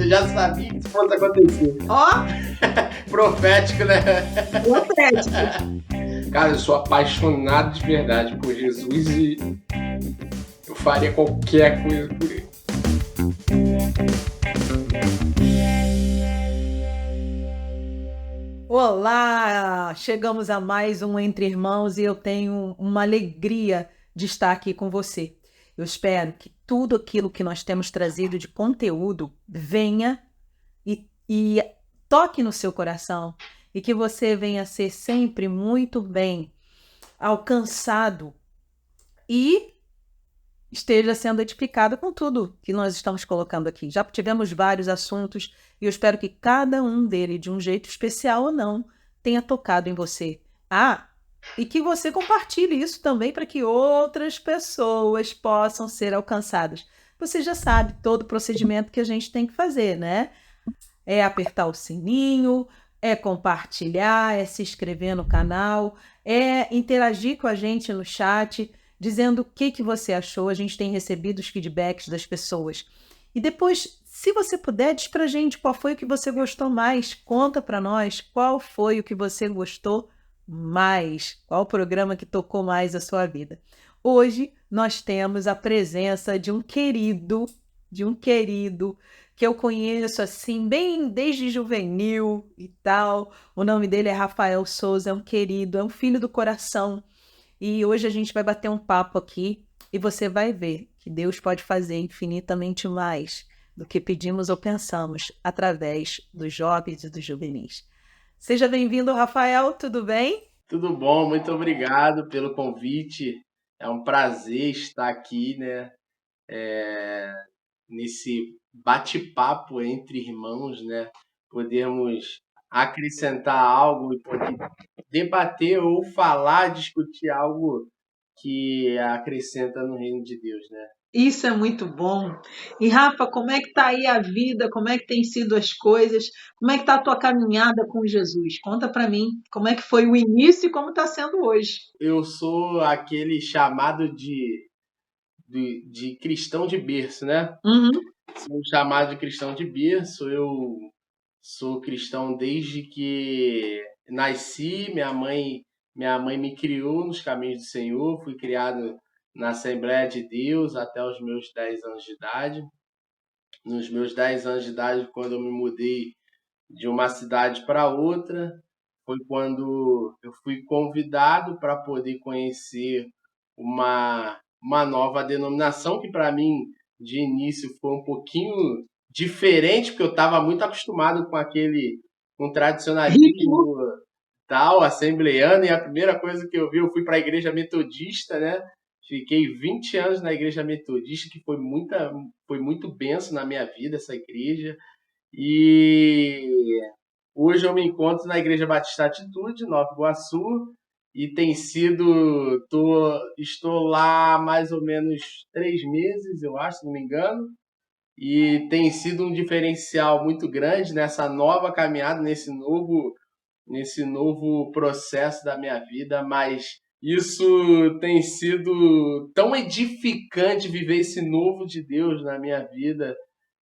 já sabia que isso fosse acontecer. Ó, Profético, né? profético. Cara, eu sou apaixonado de verdade por Jesus e eu faria qualquer coisa por ele. Olá! Chegamos a mais um Entre Irmãos e eu tenho uma alegria de estar aqui com você. Eu espero que tudo aquilo que nós temos trazido de conteúdo venha e toque no seu coração e que você venha ser sempre muito bem alcançado e esteja sendo edificado com tudo que nós estamos colocando aqui. Já tivemos vários assuntos e eu espero que cada um deles, de um jeito especial ou não, tenha tocado em você. E que você compartilhe isso também para que outras pessoas possam ser alcançadas. Você já sabe todo o procedimento que a gente tem que fazer, né? É apertar o sininho, é compartilhar, é se inscrever no canal, é interagir com a gente no chat, dizendo o que você achou. A gente tem recebido os feedbacks das pessoas. E depois, se você puder, diz pra gente qual foi o que você gostou mais. Conta pra nós qual foi o que você gostou mais. Qual o programa que tocou mais a sua vida. Hoje nós temos a presença de um querido que eu conheço assim, bem desde juvenil e tal. O nome dele é Rafael Souza, é um querido, é um filho do coração. E hoje a gente vai bater um papo aqui e você vai ver que Deus pode fazer infinitamente mais do que pedimos ou pensamos através dos jovens e dos juvenis. Seja bem-vindo, Rafael, tudo bem? Tudo bom, muito obrigado pelo convite. É um prazer estar aqui, né? Nesse bate-papo entre irmãos, né? Podermos acrescentar algo e poder debater ou falar, discutir algo que acrescenta no reino de Deus, né? Isso é muito bom. E Rafa, como é que tá aí a vida? Como é que tem sido as coisas? Como é que tá a tua caminhada com Jesus? Conta para mim como é que foi o início e como está sendo hoje. Eu sou aquele chamado de cristão de berço, né? Uhum. Sou chamado de cristão de berço. Eu sou cristão desde que nasci. Minha mãe me criou nos caminhos do Senhor. Fui criado na Assembleia de Deus até os meus 10 anos de idade. Nos meus 10 anos de idade, quando eu me mudei de uma cidade para outra, foi quando eu fui convidado para poder conhecer uma nova denominação que para mim de início foi um pouquinho diferente, porque eu estava muito acostumado com o Ritmo. tradicionalismo tal, assembleiano, e a primeira coisa que eu vi, eu fui para a igreja metodista, né? Fiquei 20 anos na igreja metodista, que foi muito benção na minha vida essa igreja. E hoje eu me encontro na Igreja Batista Atitude, Nova Iguaçu, e estou lá há mais ou menos 3 meses, eu acho, se não me engano, e tem sido um diferencial muito grande nessa nova caminhada, nesse novo processo da minha vida, mas isso tem sido tão edificante viver esse novo de Deus na minha vida,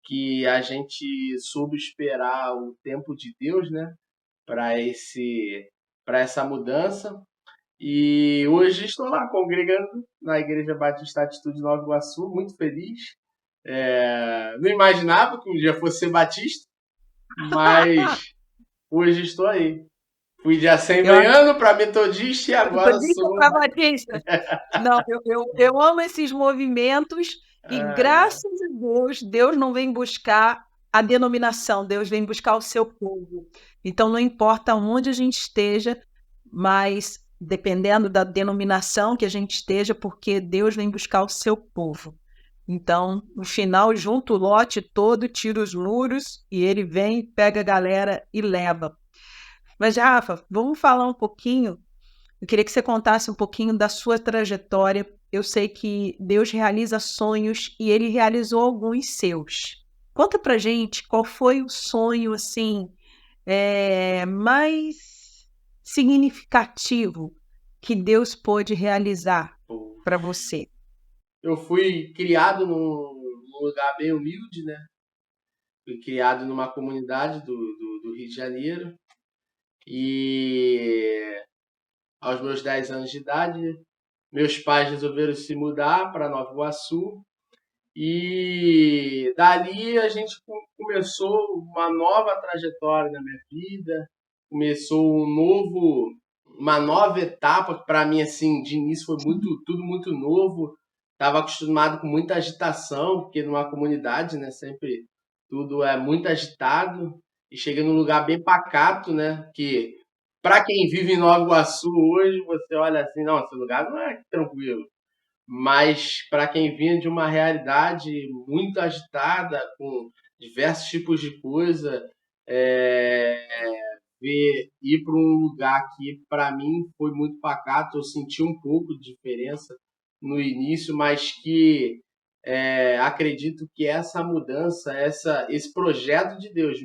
que a gente soube esperar o tempo de Deus, né, para essa mudança. E hoje estou lá congregando na Igreja Batista Atitude Nova Iguaçu, muito feliz. Não imaginava que um dia fosse ser batista, mas hoje estou aí. Fui de Eu acho assembleiano para metodista e agora metodista sou. para batista. Não, eu amo esses movimentos e graças a Deus, Deus não vem buscar a denominação, Deus vem buscar o seu povo. Então não importa onde a gente esteja, mas dependendo da denominação que a gente esteja, porque Deus vem buscar o seu povo. Então, no final, junta o lote todo, tira os muros e ele vem, pega a galera e leva. Mas, Rafa, vamos falar um pouquinho. Eu queria que você contasse um pouquinho da sua trajetória. Eu sei que Deus realiza sonhos e ele realizou alguns seus. Conta pra gente qual foi o sonho assim mais significativo que Deus pôde realizar para você. Eu fui criado num lugar bem humilde, né? Fui criado numa comunidade do Rio de Janeiro e aos meus 10 anos de idade, meus pais resolveram se mudar para Nova Iguaçu e dali a gente começou uma nova trajetória na minha vida, começou uma nova etapa que para mim assim de início foi tudo muito novo. Estava acostumado com muita agitação, porque numa comunidade, né, sempre tudo é muito agitado e cheguei num lugar bem pacato, né, que para quem vive em Nova Iguaçu hoje, você olha assim, não, esse lugar não é tranquilo. Mas para quem vinha de uma realidade muito agitada, com diversos tipos de coisa, é, ir para um lugar que para mim foi muito pacato, eu senti um pouco de diferença no início, mas que acredito que essa mudança, esse projeto de Deus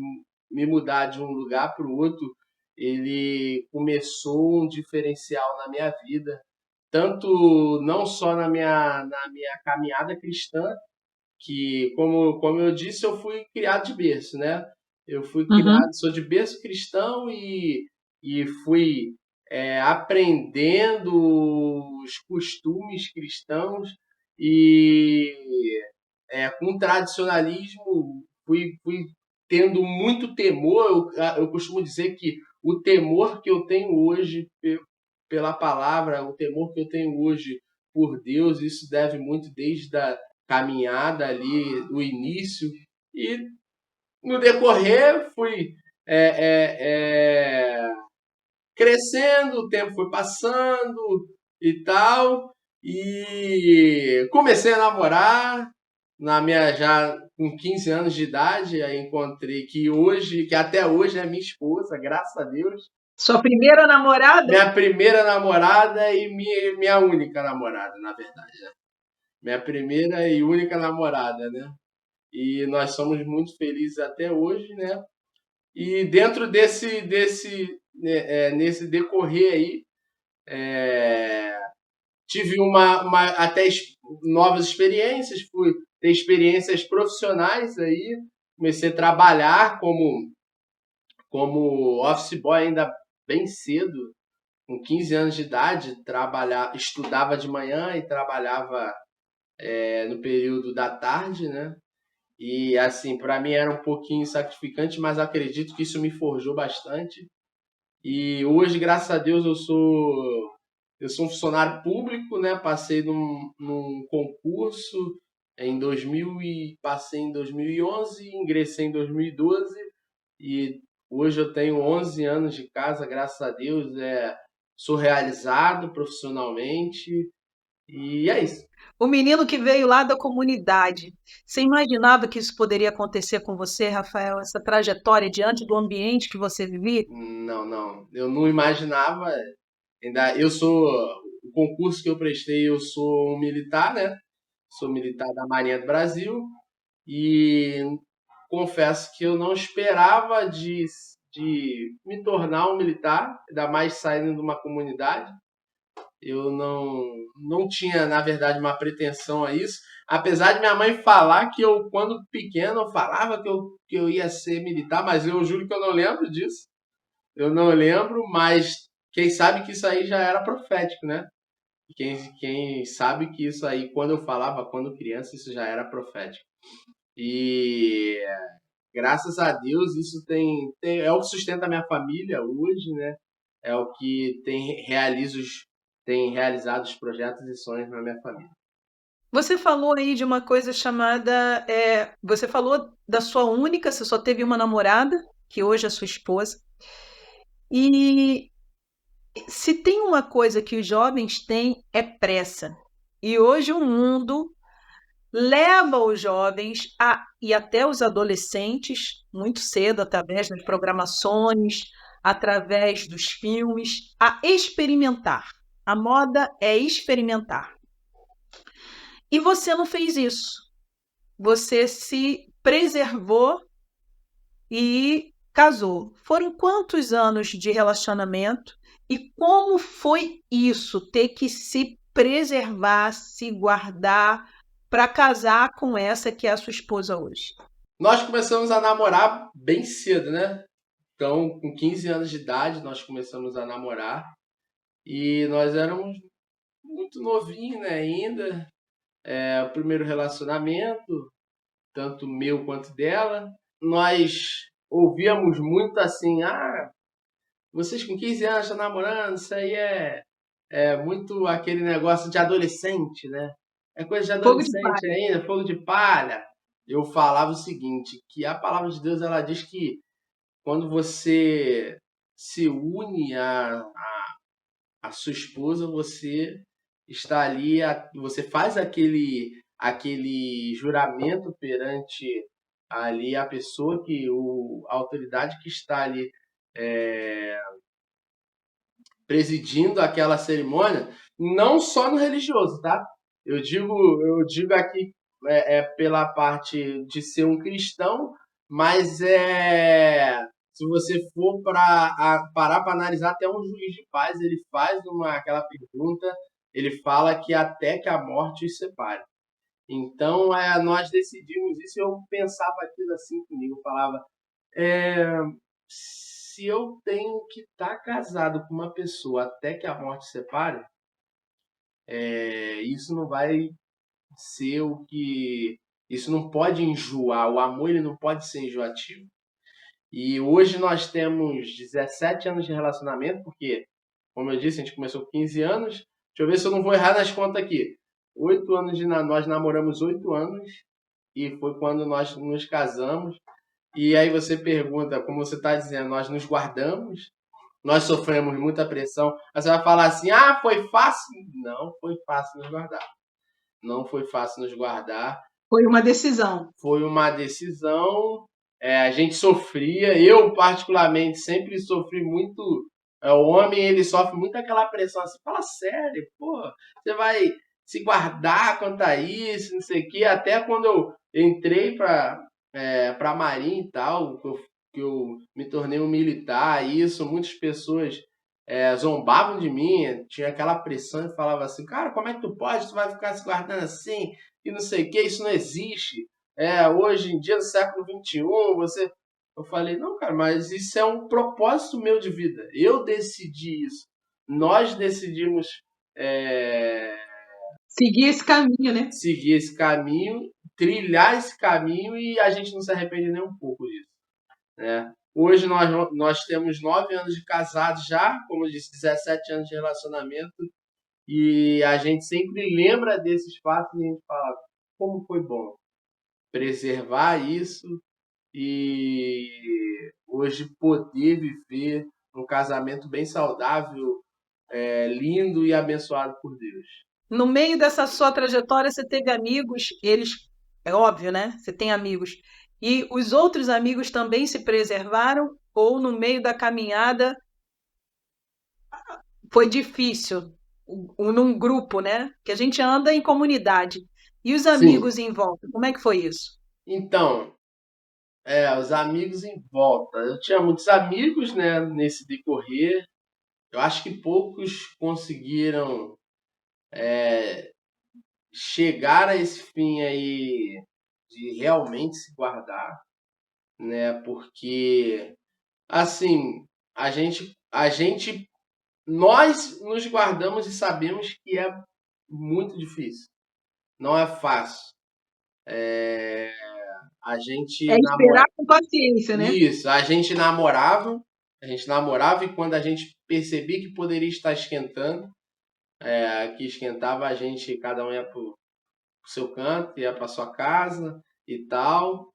me mudar de um lugar para o outro, ele começou um diferencial na minha vida, tanto não só na minha caminhada cristã, que, como eu disse, eu fui criado de berço, né? Eu fui Uhum. criado, sou de berço cristão e fui aprendendo os costumes cristãos e com tradicionalismo fui tendo muito temor. Eu costumo dizer que o temor que eu tenho hoje pela palavra, o temor que eu tenho hoje por Deus, isso deve muito desde a caminhada ali, o início, e no decorrer fui crescendo, o tempo foi passando e tal, e comecei a namorar já com 15 anos de idade, aí encontrei que até hoje é minha esposa, graças a Deus. Sua primeira namorada? Minha primeira namorada e minha única namorada, na verdade, né? Minha primeira e única namorada, né? E nós somos muito felizes até hoje, né? E dentro nesse decorrer aí, tive até novas experiências, fui ter experiências profissionais aí, comecei a trabalhar como office boy ainda bem cedo, com 15 anos de idade, estudava de manhã e trabalhava no período da tarde, né? E assim, para mim era um pouquinho sacrificante, mas acredito que isso me forjou bastante. E hoje, graças a Deus, eu sou um funcionário público, né? Passei num concurso passei em 2011, ingressei em 2012 e hoje eu tenho 11 anos de casa, graças a Deus, sou realizado profissionalmente e é isso. O menino que veio lá da comunidade. Você imaginava que isso poderia acontecer com você, Rafael? Essa trajetória diante do ambiente que você vivia? Não, não, eu não imaginava. O concurso que eu prestei, eu sou um militar, né? Sou militar da Marinha do Brasil e confesso que eu não esperava de me tornar um militar, ainda mais saindo de uma comunidade. Eu não tinha, na verdade, uma pretensão a isso. Apesar de minha mãe falar que eu, quando pequeno, eu falava que eu ia ser militar, mas eu juro que eu não lembro disso. Eu não lembro, mas quem sabe que isso aí já era profético, né? Quem sabe que isso aí, quando eu falava, quando criança, isso já era profético. E graças a Deus isso é o que sustenta a minha família hoje, né? É o que tem realizado os projetos e sonhos na minha família. Você falou aí de uma coisa chamada. Você falou da sua única, você só teve uma namorada, que hoje é sua esposa. E se tem uma coisa que os jovens têm, é pressa. E hoje o mundo leva os jovens e até os adolescentes, muito cedo, através das programações, através dos filmes, a experimentar. A moda é experimentar. E você não fez isso. Você se preservou e casou. Foram quantos anos de relacionamento? E como foi isso, ter que se preservar, se guardar para casar com essa que é a sua esposa hoje? Nós começamos a namorar bem cedo, né? Então, com 15 anos de idade, nós começamos a namorar. E nós éramos muito novinhos, né, ainda. É, o primeiro relacionamento, tanto meu quanto dela. Nós ouvíamos muito assim, vocês com 15 anos estão namorando, isso aí é muito aquele negócio de adolescente, né? É coisa de Fogo de adolescente palha. ainda, fogo de palha. Eu falava o seguinte, que a palavra de Deus ela diz que quando você se une a sua esposa, você está ali, você faz aquele juramento perante ali a pessoa a autoridade que está ali é, presidindo aquela cerimônia, não só no religioso, tá? Eu digo aqui pela parte de ser um cristão, mas se você for parar para analisar, até um juiz de paz ele faz aquela pergunta, ele fala que até que a morte os separe. Então nós decidimos isso e eu pensava aquilo assim comigo, eu falava, é, se eu tenho que estar casado com uma pessoa até que a morte separe, isso não vai ser o que. Isso não pode enjoar. O amor ele não pode ser enjoativo. E hoje nós temos 17 anos de relacionamento, porque, como eu disse, a gente começou com 15 anos. Deixa eu ver se eu não vou errar nas contas aqui. 8 anos nós namoramos 8 anos e foi quando nós nos casamos. E aí você pergunta, como você está dizendo, nós nos guardamos, nós sofremos muita pressão. Aí você vai falar assim, foi fácil? Não foi fácil nos guardar. Não foi fácil nos guardar. Foi uma decisão. Foi uma decisão. A gente sofria. Eu, particularmente, sempre sofri muito. O homem, ele sofre muito aquela pressão assim. Fala sério, pô. Você vai se guardar quanto a isso, não sei o quê. Até quando eu entrei para a Marinha e tal, que eu me tornei um militar, isso, muitas pessoas zombavam de mim, tinha aquela pressão e falava assim, cara, como é que tu pode? Tu vai ficar se guardando assim e não sei o que, isso não existe. Hoje em dia, no século XXI, você... Eu falei, não, cara, mas isso é um propósito meu de vida. Eu decidi isso. Nós decidimos é, Seguir esse caminho, né? seguir esse caminho, trilhar esse caminho e a gente não se arrepende nem um pouco disso, né? Hoje nós temos 9 anos de casados já, como eu disse, 17 anos de relacionamento e a gente sempre lembra desses fatos e a gente fala como foi bom preservar isso e hoje poder viver um casamento bem saudável, lindo e abençoado por Deus. No meio dessa sua trajetória, você teve amigos, eles, é óbvio, né? Você tem amigos. E os outros amigos também se preservaram? Ou no meio da caminhada foi difícil? Num grupo, né? Que a gente anda em comunidade. E os Sim. amigos em volta, como é que foi isso? Então, os amigos em volta. Eu tinha muitos amigos, né, nesse decorrer. Eu acho que poucos conseguiram chegar a esse fim aí de realmente se guardar, né? Porque assim, nós nos guardamos e sabemos que é muito difícil, não é fácil. A É gente esperar namora com paciência, né? isso, a gente namorava e quando a gente percebia que poderia estar esquentando, que esquentava a gente, cada um ia pro seu canto, ia para sua casa e tal.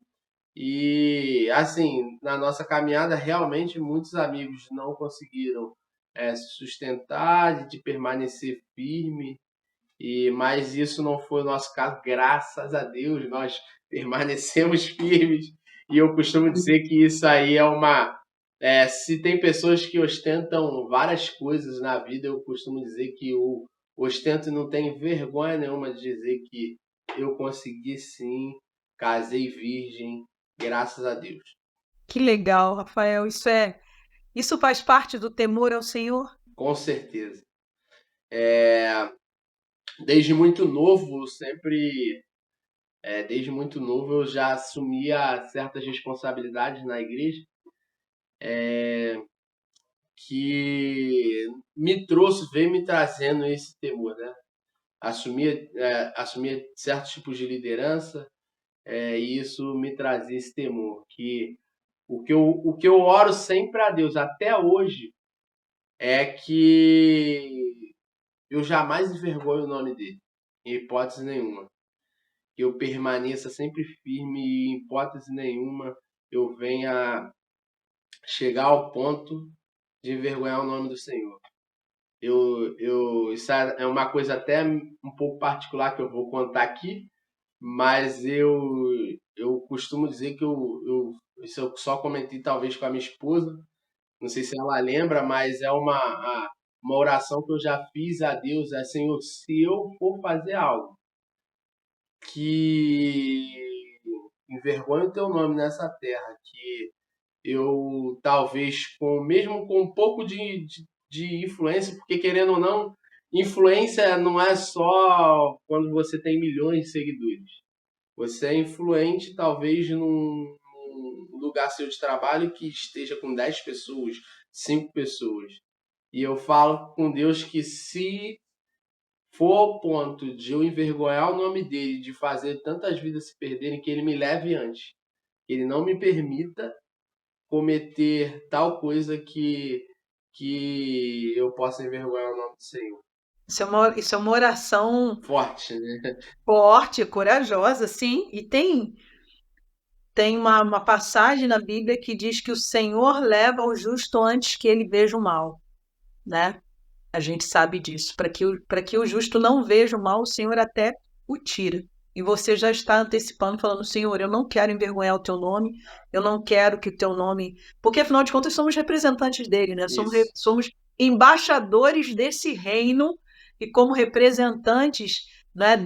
E assim, na nossa caminhada, realmente muitos amigos não conseguiram se sustentar, de permanecer firme. Mas isso não foi o nosso caso, graças a Deus, nós permanecemos firmes. E eu costumo dizer que isso aí se tem pessoas que ostentam várias coisas na vida, eu costumo dizer que o ostento não tem vergonha nenhuma de dizer que eu consegui sim, casei virgem, graças a Deus. Que legal, Rafael. Isso faz parte do temor ao Senhor? Com certeza. Desde muito novo, sempre Desde muito novo eu já assumia certas responsabilidades na igreja que veio me trazendo esse temor, né? Assumia certos tipos de liderança, e isso me trazia esse temor. Que o que eu oro sempre a Deus até hoje é que eu jamais envergonhe o nome dele, em hipótese nenhuma. Que eu permaneça sempre firme e, em hipótese nenhuma, eu venha chegar ao ponto de envergonhar o nome do Senhor. Isso é uma coisa até um pouco particular que eu vou contar aqui, mas eu costumo dizer que isso eu só comentei talvez com a minha esposa, não sei se ela lembra, mas é uma oração que eu já fiz a Deus, Senhor, se eu for fazer algo que envergonhe o teu nome nessa terra, que eu talvez mesmo com um pouco de influência, porque querendo ou não, influência não é só quando você tem milhões de seguidores. Você é influente talvez num lugar seu de trabalho que esteja com 10 pessoas, 5 pessoas. E eu falo com Deus que se for ao ponto de eu envergonhar o nome dele, de fazer tantas vidas se perderem, que ele me leve antes. Que ele não me permita cometer tal coisa que eu possa envergonhar o nome do Senhor. Isso é uma oração Forte, né? forte, corajosa, sim. E tem uma passagem na Bíblia que diz que o Senhor leva o justo antes que ele veja o mal, né? A gente sabe disso. Para que o justo não veja o mal, o Senhor até o tira. E você já está antecipando, falando, Senhor, eu não quero envergonhar o teu nome, eu não quero que o teu nome. Porque, afinal de contas, somos representantes dele, né? Isso. Somos embaixadores desse reino, e como representantes, né,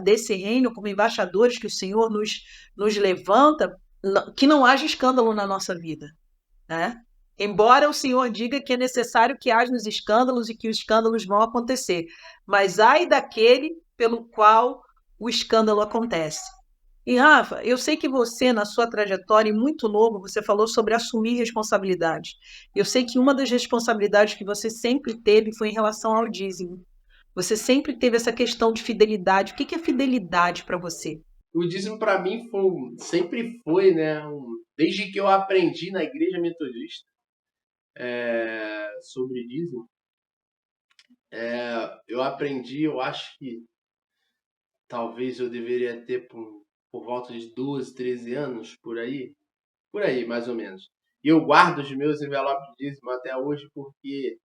desse reino, como embaixadores que o Senhor nos levanta, que não haja escândalo na nossa vida, né? Embora o Senhor diga que é necessário que haja os escândalos e que os escândalos vão acontecer, mas ai daquele pelo qual o escândalo acontece. E Rafa, eu sei que você, na sua trajetória, e muito novo, você falou sobre assumir responsabilidades. Eu sei que uma das responsabilidades que você sempre teve foi em relação ao dízimo. Você sempre teve essa questão de fidelidade. O que é fidelidade para você? O dízimo para mim sempre foi, né? Desde que eu aprendi na igreja metodista sobre dízimo, eu aprendi, eu acho que talvez eu deveria ter por volta de 12, 13 anos, por aí, mais ou menos. E eu guardo os meus envelopes de dízimo até hoje porque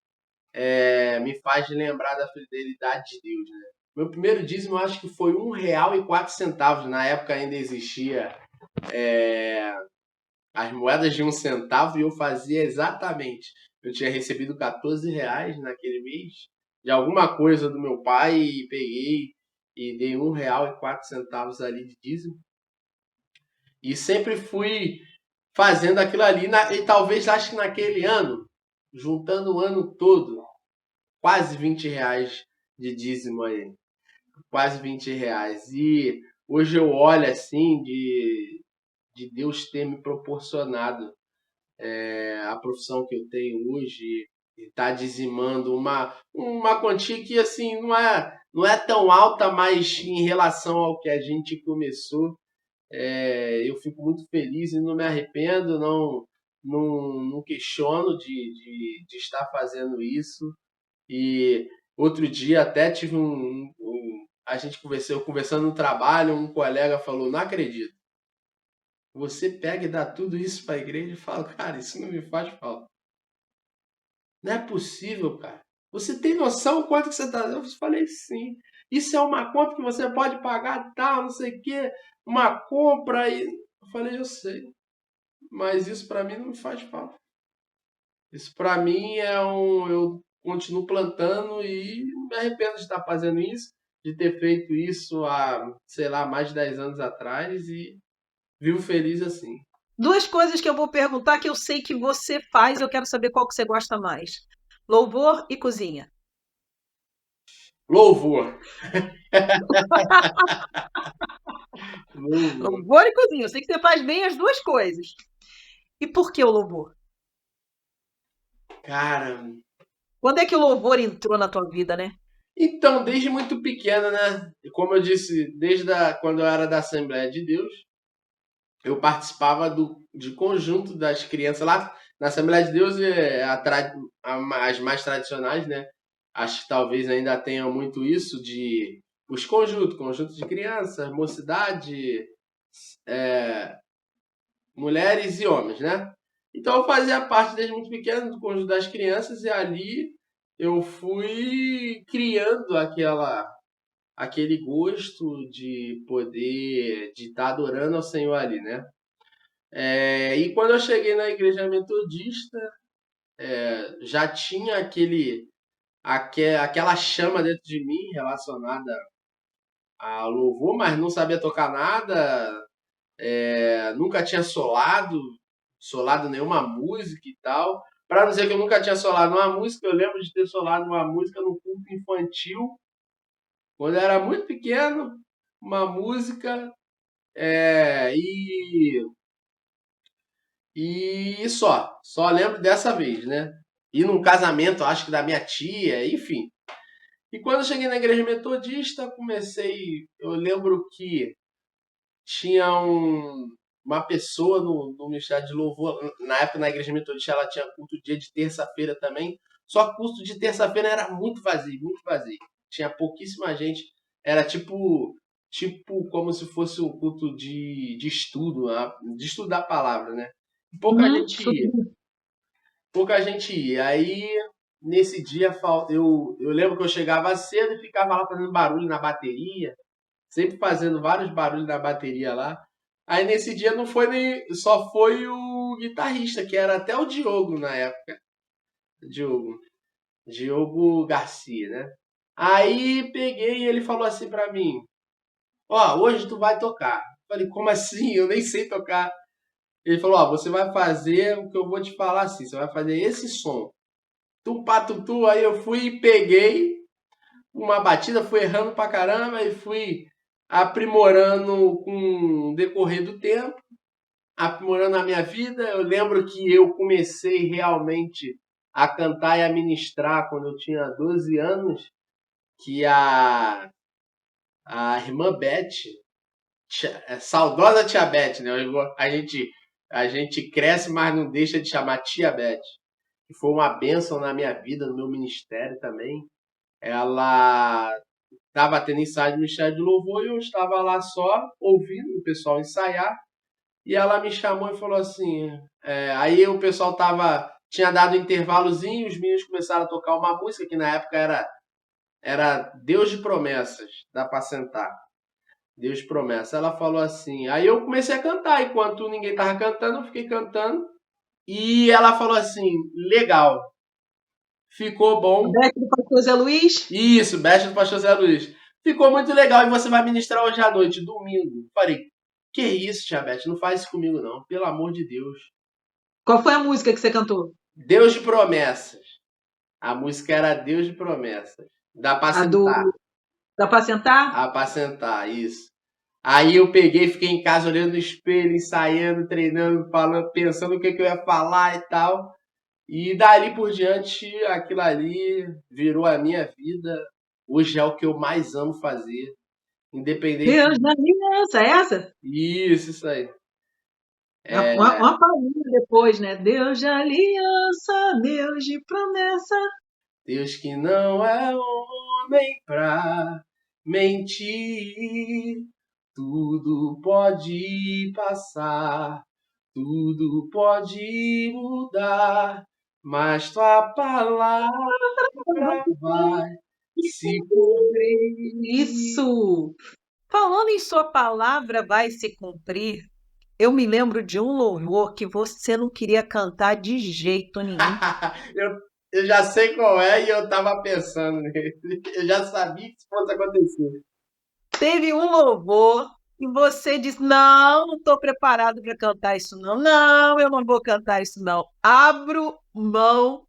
me faz lembrar da fidelidade de Deus, né? Meu primeiro dízimo eu acho que foi R$ 1,04. Na época ainda existia as moedas de 1 centavo e eu fazia exatamente. Eu tinha recebido R$ 14 naquele mês de alguma coisa do meu pai e peguei e dei R$ 1,04 ali de dízimo. E sempre fui fazendo aquilo ali. E talvez acho que naquele ano, juntando o ano todo, quase R$ 20 de dízimo aí. Quase R$ 20. E hoje eu olho assim de Deus ter me proporcionado a profissão que eu tenho hoje, está dizimando uma quantia que assim não é tão alta, mas em relação ao que a gente começou, eu fico muito feliz e não me arrependo, não questiono de estar fazendo isso. E outro dia até tive a gente conversando no trabalho, um colega falou, não acredito. Você pega e dá tudo isso para a igreja e fala, cara, isso não me faz falta. Não é possível, cara. Você tem noção quanto que você está? Eu falei, sim. Isso é uma conta que você pode pagar, tal, não sei o quê, uma compra. Eu falei, eu sei. Mas isso para mim não me faz falta. Isso para mim eu continuo plantando e me arrependo de estar fazendo isso, de ter feito isso há, sei lá, mais de 10 anos atrás e vivo feliz assim. Duas coisas que eu vou perguntar que eu sei que você faz, eu quero saber qual que você gosta mais. Louvor e cozinha. Louvor. Louvor. Louvor e cozinha. Eu sei que você faz bem as duas coisas. E por que o louvor? Cara, Quando é que o louvor entrou na tua vida, né? então, desde muito pequeno, né? Como eu disse, quando eu era da Assembleia de Deus, eu participava de conjunto das crianças lá. Na Assembleia de Deus, as mais tradicionais, né? Acho que talvez ainda tenham muito isso de os conjuntos de crianças, mocidade, mulheres e homens, né? Então eu fazia parte desde muito pequeno do conjunto das crianças e ali eu fui criando aquele gosto de poder de estar adorando ao Senhor ali, né? E quando eu cheguei na igreja metodista, já tinha aquela chama dentro de mim relacionada ao louvor, mas não sabia tocar nada, nunca tinha solado nenhuma música e tal. Para não dizer que eu nunca tinha solado uma música, eu lembro de ter solado uma música no culto infantil, quando eu era muito pequeno, uma música, é, e, e só lembro dessa vez, né? E num casamento, acho que da minha tia, enfim. E quando eu cheguei na igreja metodista, eu lembro que tinha uma pessoa no Ministério de Louvor, na época na Igreja Metodista ela tinha culto dia de terça-feira também, só que o culto de terça-feira era muito vazio, muito vazio. Tinha pouquíssima gente, era tipo como se fosse um culto de estudo, de estudar a palavra, né? Pouca Uhum. gente ia, pouca gente ia. Aí, nesse dia, eu lembro que eu chegava cedo e ficava lá fazendo barulho na bateria, sempre fazendo vários barulhos na bateria lá. Aí nesse dia não foi nem. Só foi o guitarrista, que era até o Diogo na época. Diogo. Diogo Garcia, né? Aí peguei e ele falou assim pra mim: Ó, hoje tu vai tocar. Eu falei, como assim? Eu nem sei tocar. Ele falou: Ó, você vai fazer o que eu vou te falar assim. Você vai fazer esse som. Tum, pá, tum, tum. Aí eu fui e peguei uma batida, fui errando pra caramba e fui aprimorando com o decorrer do tempo, aprimorando a minha vida. Eu lembro que eu comecei realmente a cantar e a ministrar quando eu tinha 12 anos, que a irmã Beth, saudosa tia Beth, né? A gente cresce, mas não deixa de chamar tia Beth, que foi uma bênção na minha vida, no meu ministério também. Ela estava tendo ensaio de Ministério de Louvor e eu estava lá só ouvindo o pessoal ensaiar. E ela me chamou e falou assim. Aí o pessoal tinha dado um intervalozinho, os meninos começaram a tocar uma música que na época era Deus de Promessas, dá pra sentar. Deus de Promessas. Ela falou assim. Aí eu comecei a cantar, enquanto ninguém tava cantando, eu fiquei cantando. E ela falou assim: legal, ficou A bom. Beth do pastor Zé Luiz? Isso, Best do Pastor Zé Luiz. Ficou muito legal e você vai ministrar hoje à noite, domingo. Falei, que isso, Tia Beth, não faz isso comigo não, pelo amor de Deus. Qual foi a música que você cantou? Deus de promessas. A música era Deus de promessas. Dá pra A do sentar, Dá pra sentar? dá pra sentar, isso. Aí eu peguei, fiquei em casa olhando no espelho, ensaiando, treinando, falando, pensando o que eu ia falar e tal. E dali por diante, aquilo ali virou a minha vida. Hoje é o que eu mais amo fazer. Independente. Deus da aliança, é essa? Isso aí. Uma palhinha depois, né? Deus de aliança, Deus de promessa. Deus que não é homem pra mentir, tudo pode passar, tudo pode mudar, mas tua palavra vai se cumprir. Isso! Falando em sua palavra vai se cumprir, eu me lembro de um louvor que você não queria cantar de jeito nenhum. eu, eu já sei qual é e eu tava pensando nele. Eu já sabia que isso fosse acontecer. Teve um louvor e você disse: Não, não estou preparado para cantar isso, não. Não, eu não vou cantar isso, não. Abro mão,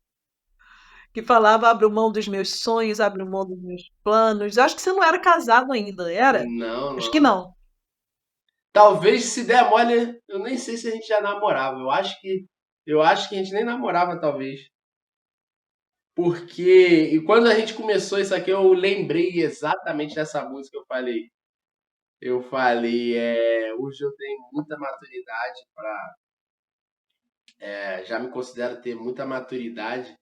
que falava: Abro mão dos meus sonhos, abro mão dos meus planos. Acho que você não era casado ainda, era? Não, Acho que não. não. Talvez se der mole, eu nem sei se a gente já namorava. Eu acho que a gente nem namorava, talvez. Porque e quando a gente começou isso aqui, eu lembrei exatamente dessa música. Eu falei, hoje eu tenho muita maturidade para, já me considero ter muita maturidade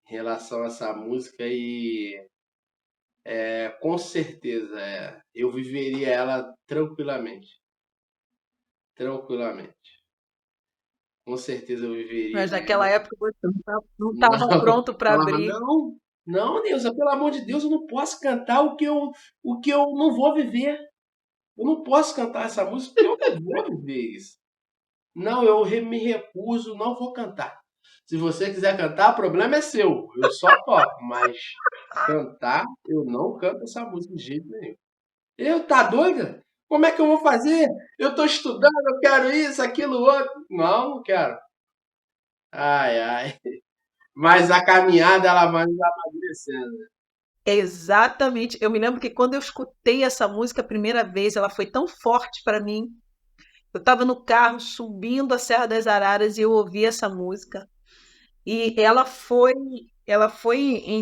em relação a essa música e com certeza eu viveria ela tranquilamente, tranquilamente. Com certeza eu viveria Mas naquela ela. época você não Não, estava pronto para falava, abrir. não, não, Neuza, pelo amor de Deus, eu não posso cantar o que eu não vou viver. Eu não posso cantar essa música porque eu não vou viver isso. Não, me recuso, não vou cantar. Se você quiser cantar, o problema é seu. Eu só toco, mas cantar, eu não canto essa música de jeito nenhum. Tá doida? Como é que eu vou fazer? Eu tô estudando, eu quero isso, aquilo, outro. Não, não quero. Ai, ai. Mas a caminhada, ela vai nos amadurecendo. Exatamente. Eu me lembro que quando eu escutei essa música a primeira vez, ela foi tão forte para mim. Eu estava no carro subindo a Serra das Araras e eu ouvi essa música. E ela foi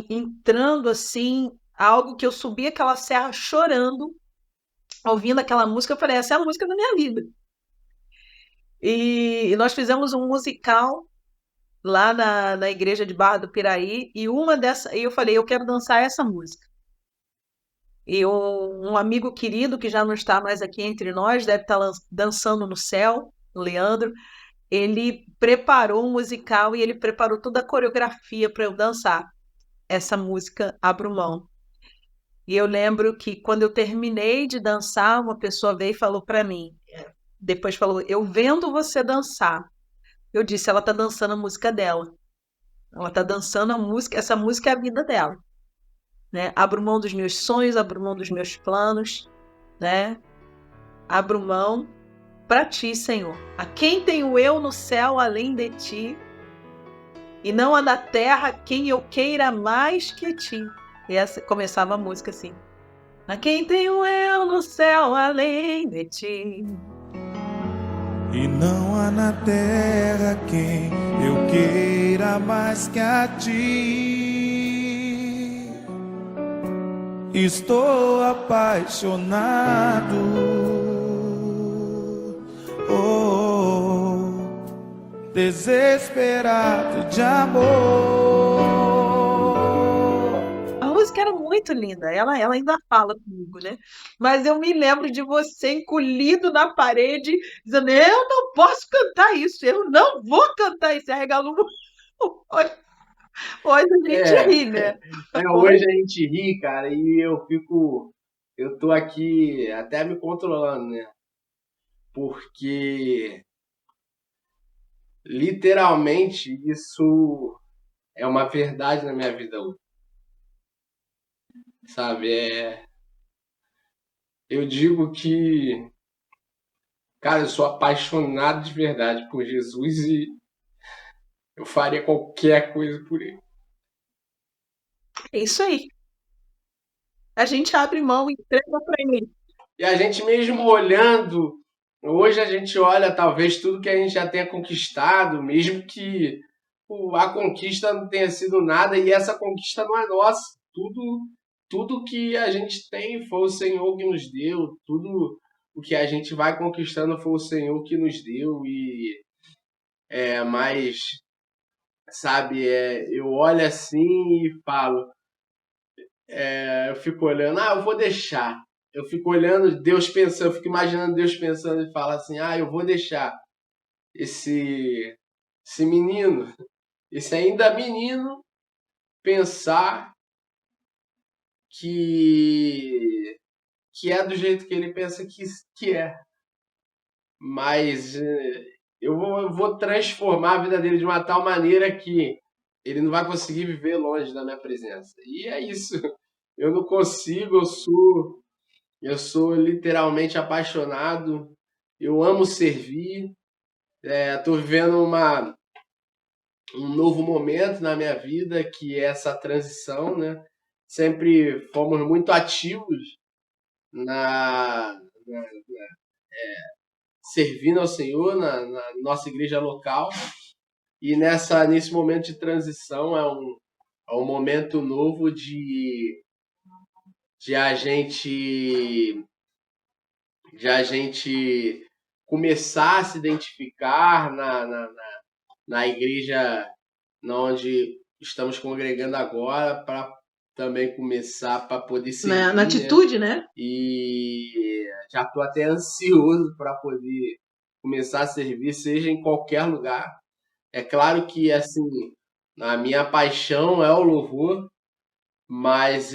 entrando assim, algo que eu subi aquela serra chorando, ouvindo aquela música. Eu falei, essa é a música da minha vida. E nós fizemos um musical lá na igreja de Barra do Piraí, e eu falei, eu quero dançar essa música. E um amigo querido que já não está mais aqui entre nós, deve estar dançando no céu, o Leandro, ele preparou um musical e ele preparou toda a coreografia para eu dançar essa música Abro Mão. E eu lembro que quando eu terminei de dançar, uma pessoa veio e falou para mim, depois falou, eu vendo você dançar. Eu disse, ela está dançando a música dela. Ela está dançando a música, essa música é a vida dela, né? Abro mão dos meus sonhos, abro mão dos meus planos, né? Abro mão para ti, Senhor. A quem tenho eu no céu além de ti? E não há na terra quem eu queira mais que ti. E essa começava a música assim. A quem tenho eu no céu além de ti? E não há na terra quem eu queira mais que a ti. Estou apaixonado, oh, desesperado de amor. A música era muito linda, ela ainda fala comigo, né? Mas eu me lembro de você encolhido na parede, dizendo: eu não posso cantar isso, eu não vou cantar isso. Arregalou. Hoje hoje a gente É, ri, né? hoje a gente ri, cara, e eu tô aqui até me controlando, né? Porque literalmente isso é uma verdade na minha vida hoje, sabe? Eu digo que, cara, eu sou apaixonado de verdade por Jesus e eu faria qualquer coisa por ele. É isso aí. A gente abre mão e entrega para ele. E a gente mesmo olhando, hoje a gente olha talvez tudo que a gente já tenha conquistado, mesmo que a conquista não tenha sido nada e essa conquista não é nossa. Tudo que a gente tem foi o Senhor que nos deu, tudo o que a gente vai conquistando foi o Senhor que nos deu e mas sabe, eu olho assim e falo, eu fico olhando, eu vou deixar. Eu fico olhando Deus pensando, eu fico imaginando Deus pensando e fala assim, eu vou deixar esse, esse menino, esse ainda menino, pensar que, que é do jeito que ele pensa que é. Mas eu vou transformar a vida dele de uma tal maneira que ele não vai conseguir viver longe da minha presença. E é isso. Eu não consigo, eu sou literalmente apaixonado. Eu amo servir. Estou vivendo um novo momento na minha vida, que é essa transição, né? Sempre fomos muito ativos na, servindo ao Senhor na nossa igreja local. E nesse momento de transição é um momento novo de a gente começar a se identificar na igreja onde estamos congregando agora, para também começar para poder servir, Na atitude, né? E já estou até ansioso para poder começar a servir, seja em qualquer lugar. É claro que, assim, a minha paixão é o louvor, mas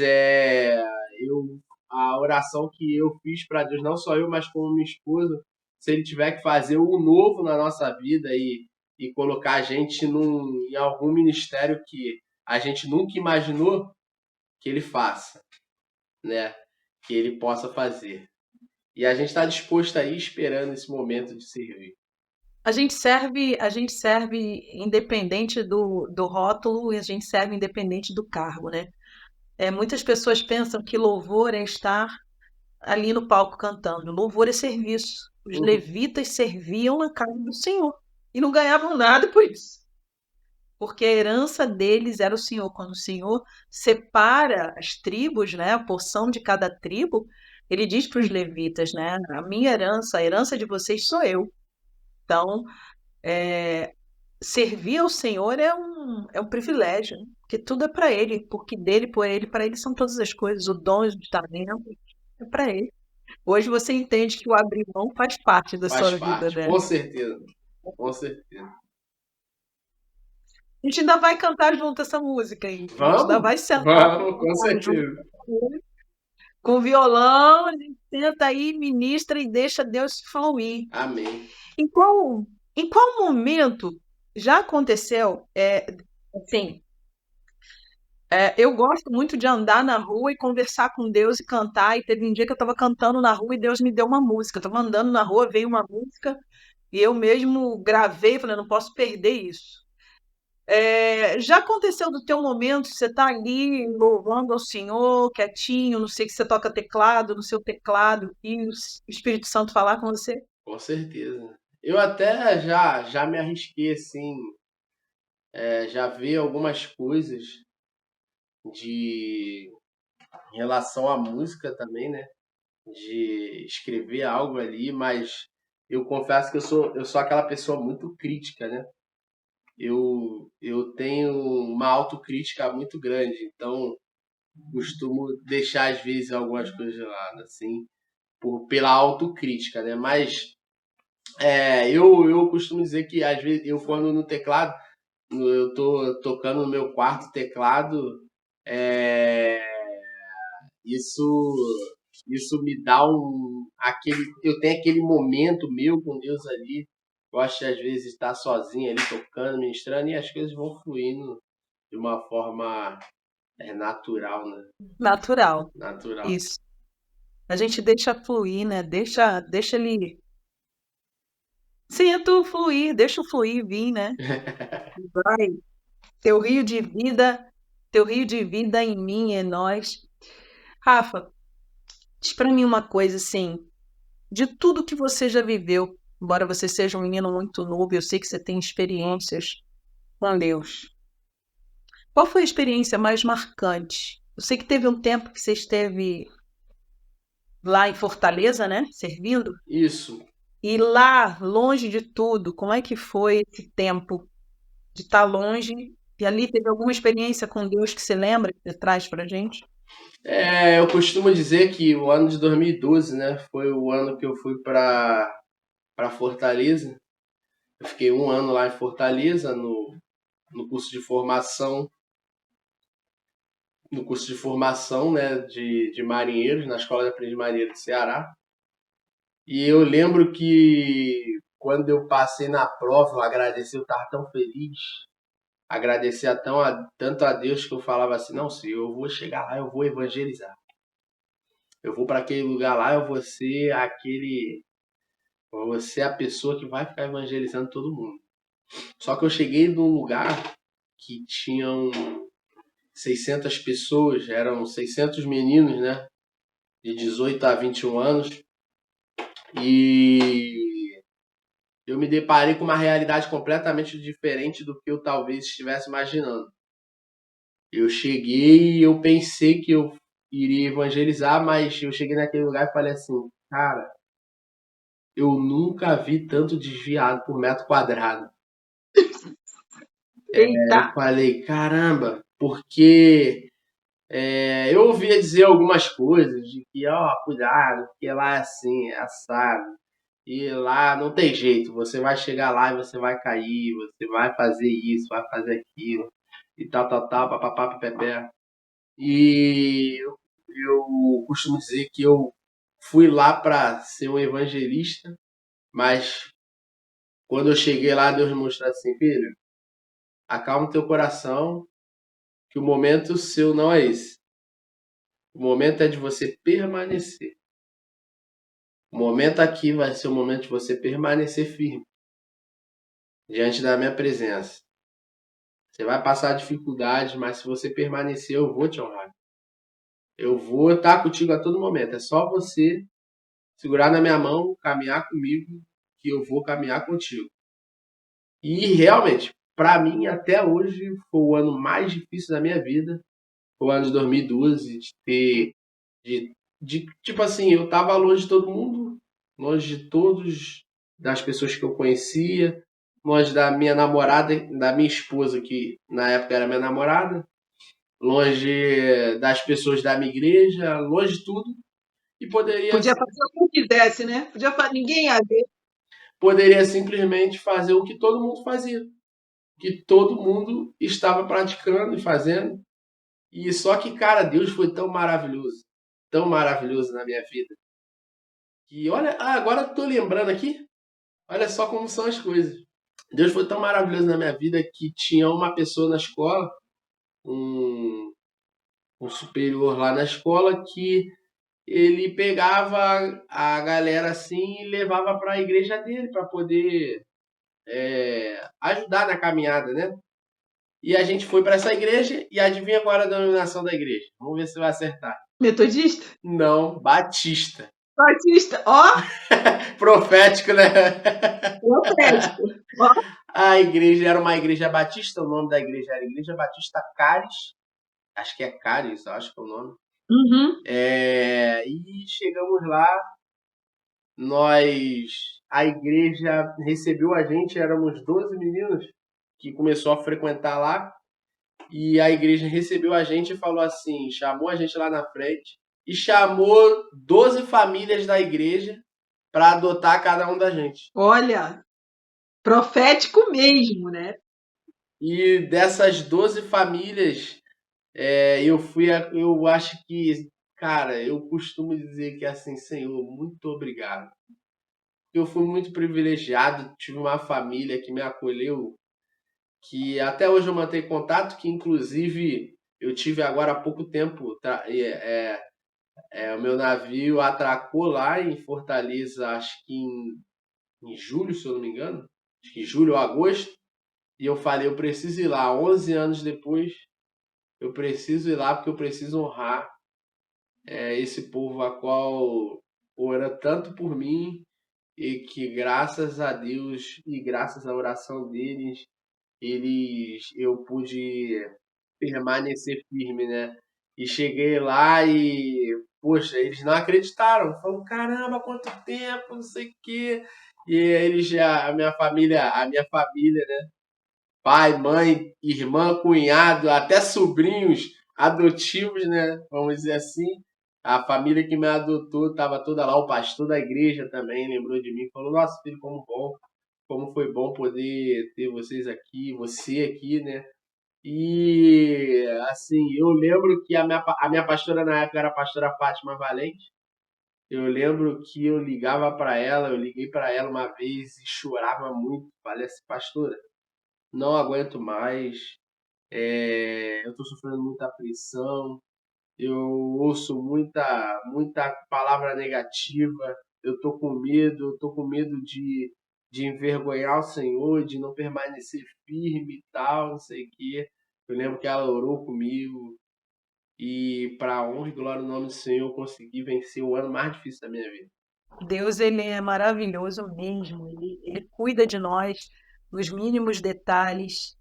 a oração que eu fiz para Deus, não só eu, mas como minha esposa, se Ele tiver que fazer o novo na nossa vida e colocar a gente em algum ministério que a gente nunca imaginou, que Ele faça, né? Que Ele possa fazer. E a gente está disposto aí, esperando esse momento de servir. A gente serve independente do rótulo, e a gente serve independente do cargo, né? Muitas pessoas pensam que louvor é estar ali no palco cantando. Louvor é serviço. Os levitas serviam na casa do Senhor e não ganhavam nada por isso, porque a herança deles era o Senhor. Quando o Senhor separa as tribos, né, a porção de cada tribo, ele diz para os levitas, né, a minha herança, a herança de vocês sou eu. Então, servir ao Senhor é um privilégio, né? Porque tudo é para Ele, porque dele, por Ele, para Ele são todas as coisas, o dom, o talento, é para Ele. Hoje você entende que o abrir mão faz parte da sua vida, né? Com certeza, com certeza. A gente ainda vai cantar junto essa música aí. Vamos? A gente ainda vai sentar. Vamos, com certeza. Com o violão, a gente senta aí, ministra e deixa Deus fluir. Amém. Em qual momento já aconteceu, assim, eu gosto muito de andar na rua e conversar com Deus e cantar, e teve um dia que eu estava cantando na rua e Deus me deu uma música. Eu estava andando na rua, veio uma música e eu mesmo gravei, falei, não posso perder isso. Já aconteceu do teu momento, você está ali louvando ao Senhor, quietinho, não sei que você toca teclado, no seu teclado, e o Espírito Santo falar com você? Com certeza. Eu até já me arrisquei, assim, já vi algumas coisas em relação à música também, né? De escrever algo ali, mas eu confesso que eu sou aquela pessoa muito crítica, né? Eu tenho uma autocrítica muito grande, então costumo deixar às vezes algumas coisas de lado, assim, pela autocrítica, né? Mas eu costumo dizer que às vezes eu quando no teclado, eu tô tocando no meu quarto teclado, isso me dá eu tenho aquele momento meu com Deus ali. Gosto de, às vezes, estar sozinho ali tocando, ministrando, e as coisas vão fluindo de uma forma natural, né? Natural, Natural. isso. A gente deixa fluir, né? Deixa ele. Sinto fluir, deixa o fluir vir, né? Vai. Teu rio de vida em mim, é nós. Rafa, diz pra mim uma coisa assim, de tudo que você já viveu, embora você seja um menino muito novo, eu sei que você tem experiências com Deus. Qual foi a experiência mais marcante? Eu sei que teve um tempo que você esteve lá em Fortaleza, né? Servindo. Isso. E lá, longe de tudo, como é que foi esse tempo de estar longe? E ali teve alguma experiência com Deus que você lembra, que você traz pra gente? Eu costumo dizer que o ano de 2012, né, foi o ano que eu fui para Fortaleza. Eu fiquei um ano lá em Fortaleza no curso de formação, né, de marinheiros, na Escola de Aprendiz Marinheiro de Ceará. E eu lembro que quando eu passei na prova, eu agradeci, eu estava tão feliz, agradecer tanto a Deus, que eu falava assim, não, Senhor, eu vou chegar lá, eu vou evangelizar. Eu vou para aquele lugar lá, eu vou ser a pessoa que vai ficar evangelizando todo mundo. Só que eu cheguei num lugar que tinham 600 pessoas, eram 600 meninos, né, de 18 a 21 anos, e eu me deparei com uma realidade completamente diferente do que eu talvez estivesse imaginando. Eu cheguei e eu pensei que eu iria evangelizar, mas eu cheguei naquele lugar e falei assim, cara, eu nunca vi tanto desviado por metro quadrado. Eita! Eu falei, caramba, porque eu ouvia dizer algumas coisas de que, cuidado, porque lá é assim, é assado. E lá não tem jeito, você vai chegar lá e você vai cair, você vai fazer isso, vai fazer aquilo, e tal, papapá, pepé. E eu costumo dizer que eu fui lá para ser um evangelista, mas quando eu cheguei lá, Deus me mostrou assim, filho, acalma o teu coração, que o momento seu não é esse. O momento é de você permanecer. O momento aqui vai ser o momento de você permanecer firme diante da minha presença. Você vai passar dificuldades, mas se você permanecer, eu vou te honrar. Eu vou estar contigo a todo momento. É só você segurar na minha mão, caminhar comigo, que eu vou caminhar contigo. E realmente, para mim, até hoje, foi o ano mais difícil da minha vida. Foi o ano de 2012, de ter. Tipo assim, eu tava longe de todo mundo, longe de todos, das pessoas que eu conhecia, longe da minha namorada, da minha esposa, que na época era minha namorada, longe das pessoas da minha igreja, longe de tudo. E Podia fazer o que quisesse, né? Ninguém ia ver. poderia simplesmente fazer o que todo mundo fazia, que todo mundo estava praticando e fazendo. E só que, cara, Deus foi tão maravilhoso na minha vida. Que olha, agora eu tô lembrando aqui, olha só como são as coisas. Deus foi tão maravilhoso na minha vida que tinha uma pessoa na escola, um, um superior lá na escola, que ele pegava a galera assim e levava para a igreja dele para poder ajudar na caminhada, né? E a gente foi para essa igreja e adivinha qual era a denominação da igreja? Vamos ver se vai acertar. Metodista? Não, Batista. Batista? Ó, Profético, né? profético. Ó, A igreja era uma igreja batista, o nome da igreja era Igreja Batista Caris. Acho que é Caris, acho que é o nome. uhum. E chegamos lá, a igreja recebeu a gente, éramos 12 meninos que começou a frequentar lá, e a igreja recebeu a gente e falou assim, chamou a gente lá na frente, e chamou 12 famílias da igreja para adotar cada um da gente. Olha, profético mesmo, né? E dessas 12 famílias, eu acho que, cara, eu costumo dizer que assim, Senhor, muito obrigado. Eu fui muito privilegiado, tive uma família que me acolheu, que até hoje eu mantenho contato, que inclusive eu tive agora há pouco tempo, o meu navio atracou lá em Fortaleza, acho que em julho, se eu não me engano, acho que julho ou agosto, e eu falei, eu preciso ir lá, 11 anos depois, eu preciso ir lá porque eu preciso honrar esse povo a qual ora tanto por mim e que graças a Deus e graças à oração deles, eu pude permanecer firme, né? E cheguei lá e, poxa, eles não acreditaram. Falaram, caramba, quanto tempo, não sei o quê. E eles já, a minha família, né? Pai, mãe, irmã, cunhado, até sobrinhos adotivos, né? Vamos dizer assim. A família que me adotou estava toda lá, o pastor da igreja também lembrou de mim, falou: Nossa, filho, como foi bom poder ter vocês aqui, você aqui, né? E assim, eu lembro que a minha pastora na época era a pastora Fátima Valente. Eu lembro que eu ligava para ela, eu liguei para ela uma vez e chorava muito. Falei assim, pastora, não aguento mais, eu estou sofrendo muita pressão, eu ouço muita palavra negativa, eu tô com medo de envergonhar o Senhor, de não permanecer firme e tal, não sei o quê. Eu lembro que ela orou comigo e para a honra e glória do nome do Senhor eu consegui vencer o ano mais difícil da minha vida. Deus, ele é maravilhoso mesmo. Ele cuida de nós nos mínimos detalhes.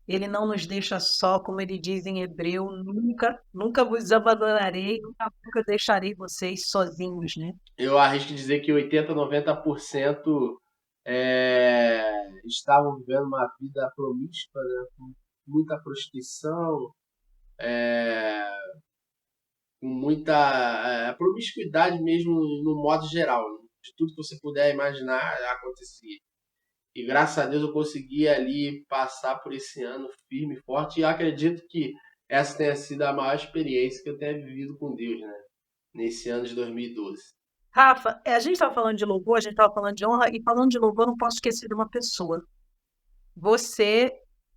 Ele não nos deixa só, como ele diz em Hebreu, nunca vos abandonarei, nunca deixarei vocês sozinhos, né? Eu arrisco dizer que 80, 90% estavam vivendo uma vida promíscua, né? Com muita prostituição, com muita promiscuidade mesmo no modo geral, né? De tudo que você puder imaginar acontecia. E graças a Deus eu consegui ali passar por esse ano firme e forte. E eu acredito que essa tenha sido a maior experiência que eu tenha vivido com Deus, né? Nesse ano de 2012. Rafa, a gente estava falando de louvor, a gente estava falando de honra, e falando de louvor, eu não posso esquecer de uma pessoa. Você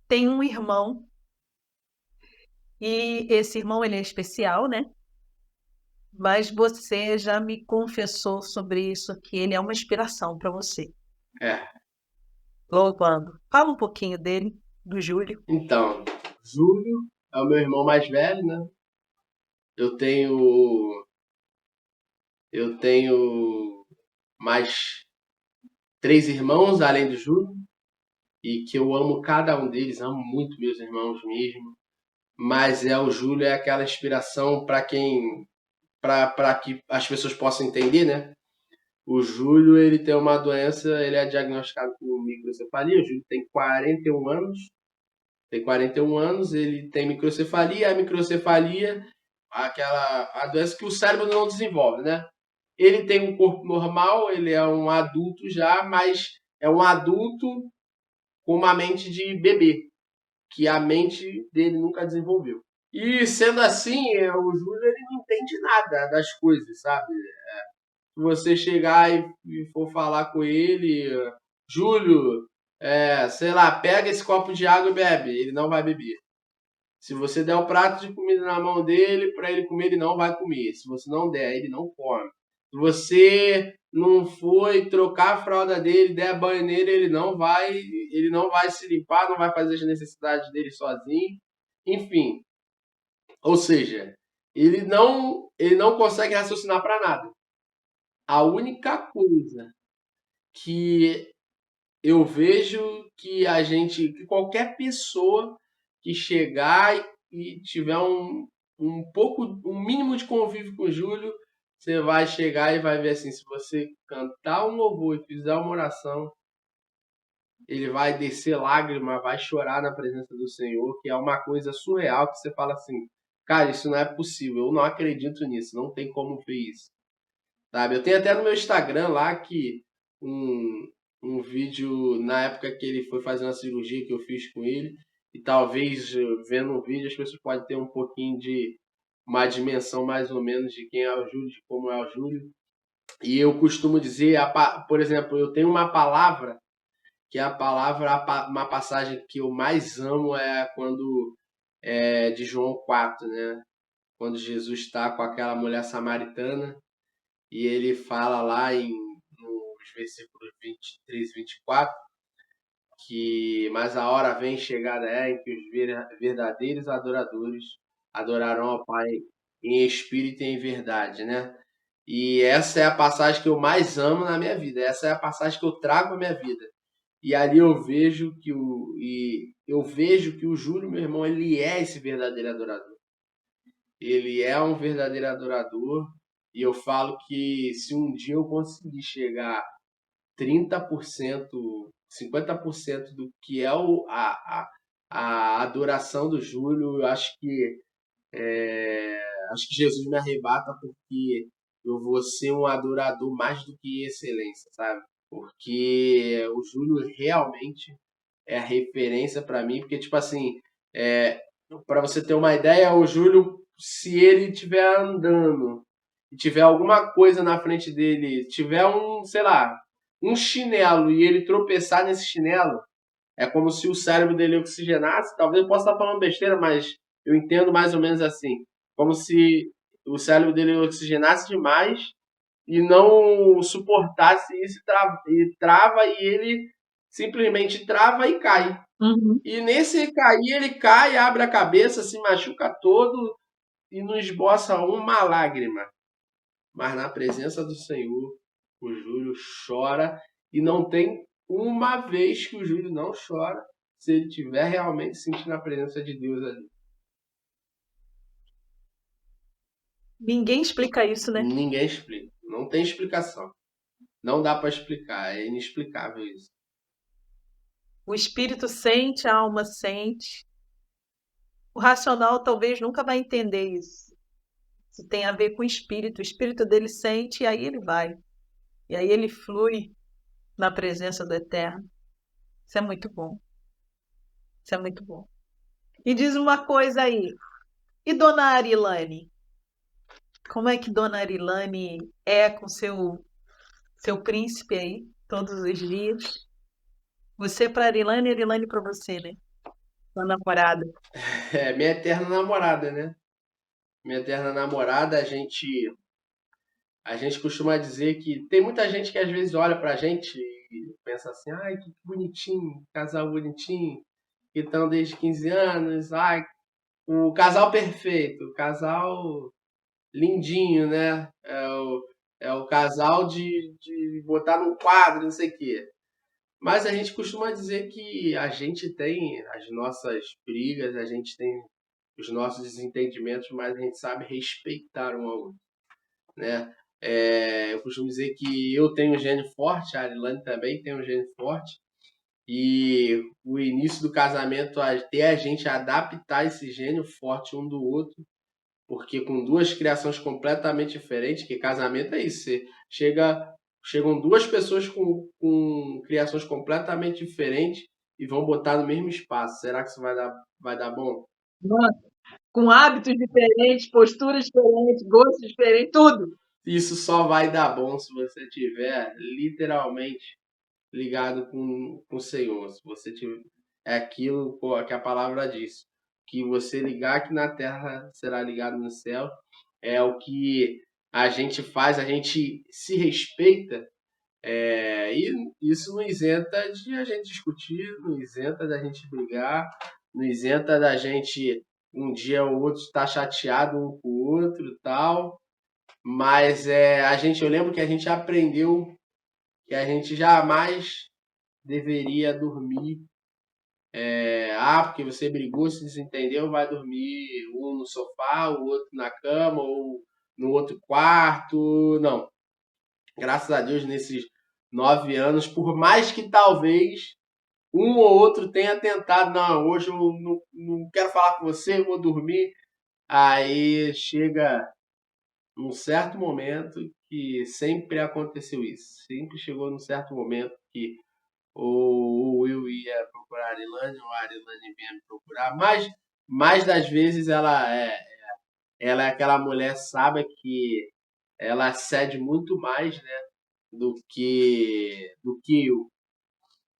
tem um irmão, e esse irmão ele é especial, né? Mas você já me confessou sobre isso, que ele é uma inspiração para você. É. Louvando. Fala um pouquinho dele, do Júlio. Então, Júlio é o meu irmão mais velho, né? Eu tenho mais 3 irmãos além do Júlio e que eu amo cada um deles, amo muito meus irmãos mesmo. Mas o Júlio é aquela inspiração para que as pessoas possam entender, né? O Júlio, ele tem uma doença, ele é diagnosticado com microcefalia. O Júlio tem 41 anos. Ele tem microcefalia. A microcefalia, a doença que o cérebro não desenvolve, né? Ele tem um corpo normal, ele é um adulto já, mas é um adulto com uma mente de bebê, que a mente dele nunca desenvolveu. E sendo assim, o Júlio ele não entende nada das coisas, sabe? Se você chegar e for falar com ele, Júlio, sei lá, pega esse copo de água e bebe, ele não vai beber. Se você der o prato de comida na mão dele, para ele comer, ele não vai comer. Se você não der, ele não come. Se você não for trocar a fralda dele, der banho nele, ele não vai se limpar, não vai fazer as necessidades dele sozinho. Enfim, ou seja, ele não consegue raciocinar para nada. A única coisa que eu vejo que qualquer pessoa que chegar e tiver um mínimo de convívio com o Júlio, você vai chegar e vai ver assim, se você cantar um louvor e fizer uma oração, ele vai descer lágrima, vai chorar na presença do Senhor, que é uma coisa surreal que você fala assim, cara, isso não é possível, eu não acredito nisso, não tem como ver isso. Sabe? Eu tenho até no meu Instagram lá que um vídeo, na época que ele foi fazer uma cirurgia que eu fiz com ele, e talvez vendo o vídeo as pessoas podem ter um pouquinho de uma dimensão mais ou menos de quem é o Júlio, de como é o Júlio. E eu costumo dizer, por exemplo, eu tenho uma palavra, que é uma passagem que eu mais amo é quando de João 4, né? Quando Jesus está com aquela mulher samaritana, e ele fala lá nos versículos 23 e 24 mas a hora vem chegada em que os verdadeiros adoradores adorarão ao Pai em espírito e em verdade, né? E essa é a passagem que eu mais amo na minha vida. Essa é a passagem que eu trago na minha vida. E ali eu vejo que o Júlio, meu irmão, ele é esse verdadeiro adorador. Ele é um verdadeiro adorador. E eu falo que se um dia eu conseguir chegar 30%, 50% do que é a adoração do Júlio, eu acho que Jesus me arrebata, porque eu vou ser um adorador mais do que excelência, sabe? Porque o Júlio realmente é a referência para mim, porque tipo assim, para você ter uma ideia, o Júlio, se ele estiver andando e tiver alguma coisa na frente dele, tiver sei lá, um chinelo e ele tropeçar nesse chinelo, é como se o cérebro dele oxigenasse. Talvez eu possa estar falando besteira, mas eu entendo mais ou menos assim. Como se o cérebro dele oxigenasse demais e não suportasse isso e trava, e ele simplesmente trava e cai. Uhum. E nesse cair, ele cai, abre a cabeça, se machuca todo e não esboça uma lágrima. Mas na presença do Senhor, O Júlio chora e não tem uma vez que o Júlio não chora se ele estiver realmente sentindo a presença de Deus ali. Ninguém explica isso, né? Ninguém explica. Não tem explicação. Não dá para explicar. É inexplicável isso. O espírito sente, a alma sente. O racional talvez nunca vai entender isso. Isso tem a ver com o espírito dele sente e aí ele vai. E aí ele flui na presença do Eterno. Isso é muito bom. Isso é muito bom. E diz uma coisa aí. E Dona Arilane? Como é que Dona Arilane é com seu príncipe aí, todos os dias? Você para Arilane e Arilane para você, né? Sua namorada. É minha eterna namorada, né? Minha eterna namorada, a gente costuma dizer que tem muita gente que às vezes olha pra gente e pensa assim, ai, que bonitinho, casal bonitinho, que estão desde 15 anos, ai, o casal perfeito, o casal lindinho, né? É o casal de botar num quadro, não sei o quê. Mas a gente costuma dizer que a gente tem as nossas brigas, a gente tem os nossos desentendimentos, mas a gente sabe respeitar um ao outro, né? Eu costumo dizer que eu tenho um gênio forte, a Arilane também tem um gênio forte, e o início do casamento até a gente adaptar esse gênio forte um do outro, porque com duas criações completamente diferentes, que casamento é isso, chegam duas pessoas com criações completamente diferentes e vão botar no mesmo espaço. Será que isso vai dar bom? Nossa, com hábitos diferentes, posturas diferentes, gostos diferentes, tudo. Isso só vai dar bom se você estiver literalmente ligado com o Senhor. Se você tiver, é aquilo que a palavra diz, que você ligar aqui na terra será ligado no céu. É o que a gente faz, a gente se respeita, e isso não isenta de a gente discutir, não isenta da gente brigar, não isenta da gente um dia ou outro estar chateado um com o outro e tal. Mas eu lembro que a gente aprendeu que a gente jamais deveria dormir. Porque você brigou, se desentendeu, vai dormir um no sofá, o outro na cama ou no outro quarto. Não. Graças a Deus, nesses 9 anos, por mais que talvez um ou outro tenha tentado, não, hoje eu não quero falar com você, eu vou dormir. Aí chega num certo momento que sempre aconteceu isso. Sempre chegou num certo momento que ou o Will ia procurar a Arilane ou a Arilane vinha me procurar. Mas mais das vezes ela é aquela mulher sábia que ela cede muito mais, né, do que eu.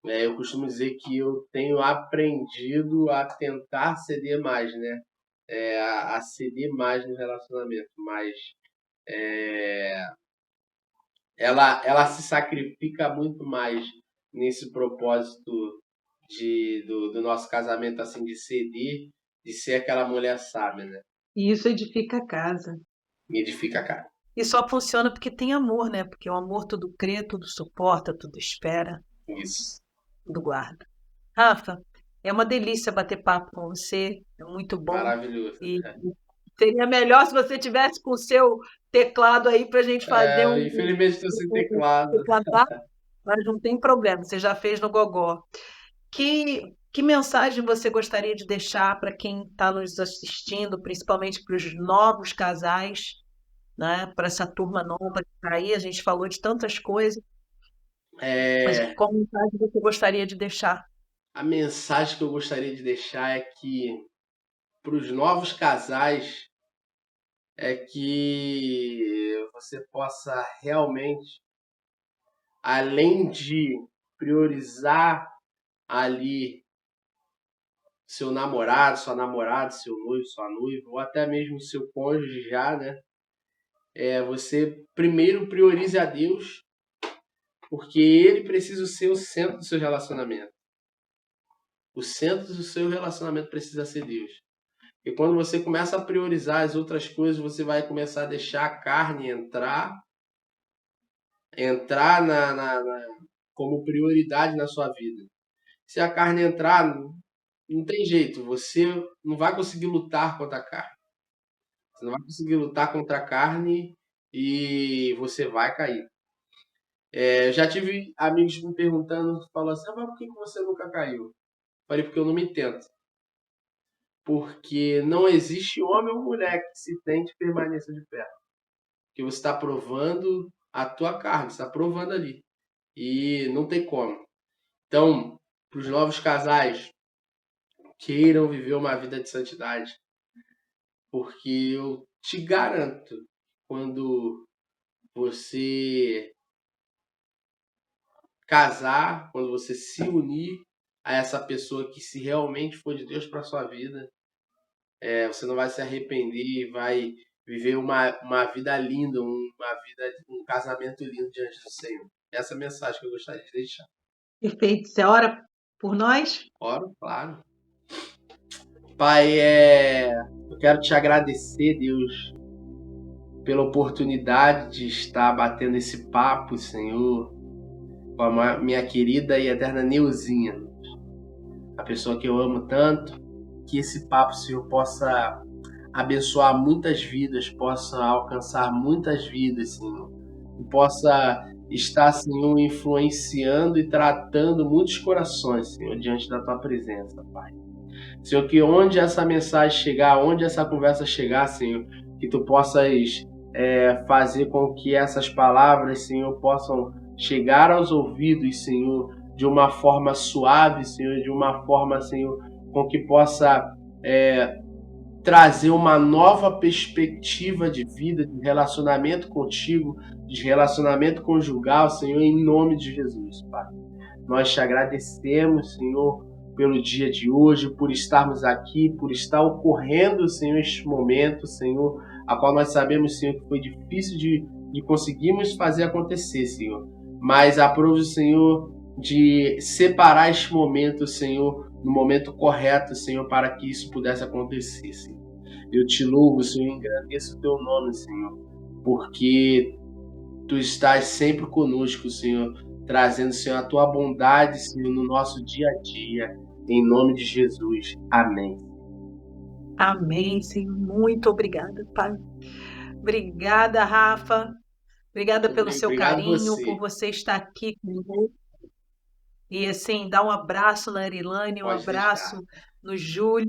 Eu costumo dizer que eu tenho aprendido a tentar ceder mais, né? A ceder mais no relacionamento, mas ela se sacrifica muito mais nesse propósito do nosso casamento, assim, de ceder, de ser aquela mulher sábia, né? E isso edifica a casa. Me edifica a cara. E só funciona porque tem amor, né? Porque o amor tudo crê, tudo suporta, tudo espera, Isso. tudo guarda. Rafa, é uma delícia bater papo com você, é muito bom. Maravilhoso. E seria melhor se você tivesse com o seu teclado aí para a gente fazer Infelizmente estou sem teclado. mas não tem problema, você já fez no gogó. Que mensagem você gostaria de deixar para quem está nos assistindo, principalmente para os novos casais, né? Para essa turma nova que está aí? A gente falou de tantas coisas, mas qual mensagem você gostaria de deixar? A mensagem que eu gostaria de deixar é que para os novos casais é que você possa realmente, além de priorizar ali seu namorado, sua namorada, seu noivo, sua noiva, ou até mesmo seu cônjuge já, né? Você primeiro priorize a Deus, porque Ele precisa ser o centro do seu relacionamento. O centro do seu relacionamento precisa ser Deus. E quando você começa a priorizar as outras coisas, você vai começar a deixar a carne entrar, entrar como prioridade na sua vida. Se a carne entrar, não tem jeito, você não vai conseguir lutar contra a carne. Você não vai conseguir lutar contra a carne e você vai cair. Eu já tive amigos me perguntando, falando assim, mas por que você nunca caiu? Falei, porque eu não me tento. Porque não existe homem ou mulher que se tente permanecer de pé. Porque você está provando a tua carne, você está provando ali. E não tem como. Então, para os novos casais, queiram viver uma vida de santidade. Porque eu te garanto, quando você casar, quando você se unir a essa pessoa que se realmente for de Deus para sua vida, você não vai se arrepender e vai viver uma vida linda, um casamento lindo diante do Senhor. Essa é a mensagem que eu gostaria de deixar. Perfeito. Você ora por nós? Oro, claro. Pai, eu quero te agradecer, Deus, pela oportunidade de estar batendo esse papo, Senhor, com a minha querida e eterna Neuzinha, a pessoa que eu amo tanto, que esse papo, Senhor, possa abençoar muitas vidas, possa alcançar muitas vidas, Senhor, e possa estar, Senhor, influenciando e tratando muitos corações, Senhor, diante da Tua presença, Pai. Senhor, que onde essa mensagem chegar, onde essa conversa chegar, Senhor, que Tu possas fazer com que essas palavras, Senhor, possam chegar aos ouvidos, Senhor, de uma forma suave, Senhor, de uma forma, Senhor, com que possa trazer uma nova perspectiva de vida, de relacionamento contigo, de relacionamento conjugal, Senhor, em nome de Jesus, Pai. Nós te agradecemos, Senhor, pelo dia de hoje, por estarmos aqui, por estar ocorrendo, Senhor, este momento, Senhor, a qual nós sabemos, Senhor, que foi difícil de conseguirmos fazer acontecer, Senhor. Mas aprove o Senhor de separar este momento, Senhor, no momento correto, Senhor, para que isso pudesse acontecer, Senhor. Eu te louvo, Senhor, e engrandeço o teu nome, Senhor, porque Tu estás sempre conosco, Senhor, trazendo, Senhor, a Tua bondade, Senhor, no nosso dia a dia, em nome de Jesus. Amém. Amém, Senhor. Muito obrigada, Pai. Obrigada, Rafa. Obrigada pelo seu Obrigado carinho, você. por você estar aqui conosco. E assim, dar um abraço na Erilane, um Pode abraço no Júlio,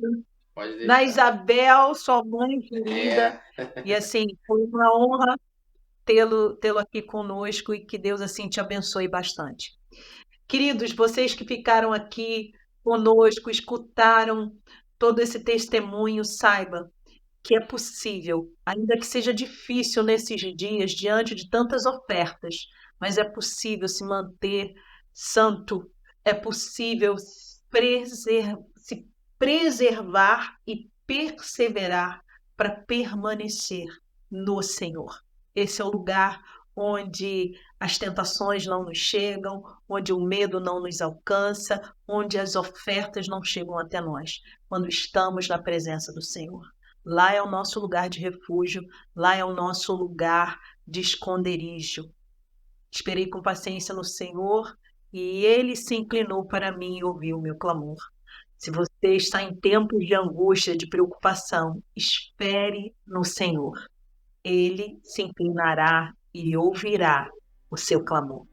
Pode deixar. na Isabel, sua mãe querida. E assim, foi uma honra tê-lo aqui conosco e que Deus assim te abençoe bastante. Queridos, vocês que ficaram aqui conosco, escutaram todo esse testemunho, saiba que é possível, ainda que seja difícil nesses dias, diante de tantas ofertas, mas é possível se manter santo, é possível se preservar e perseverar para permanecer no Senhor. Esse é o lugar onde as tentações não nos chegam, onde o medo não nos alcança, onde as ofertas não chegam até nós, quando estamos na presença do Senhor. Lá é o nosso lugar de refúgio, lá é o nosso lugar de esconderijo. Esperei com paciência no Senhor e Ele se inclinou para mim e ouviu o meu clamor. Se você está em tempos de angústia, de preocupação, espere no Senhor. Ele se inclinará e ouvirá o seu clamor.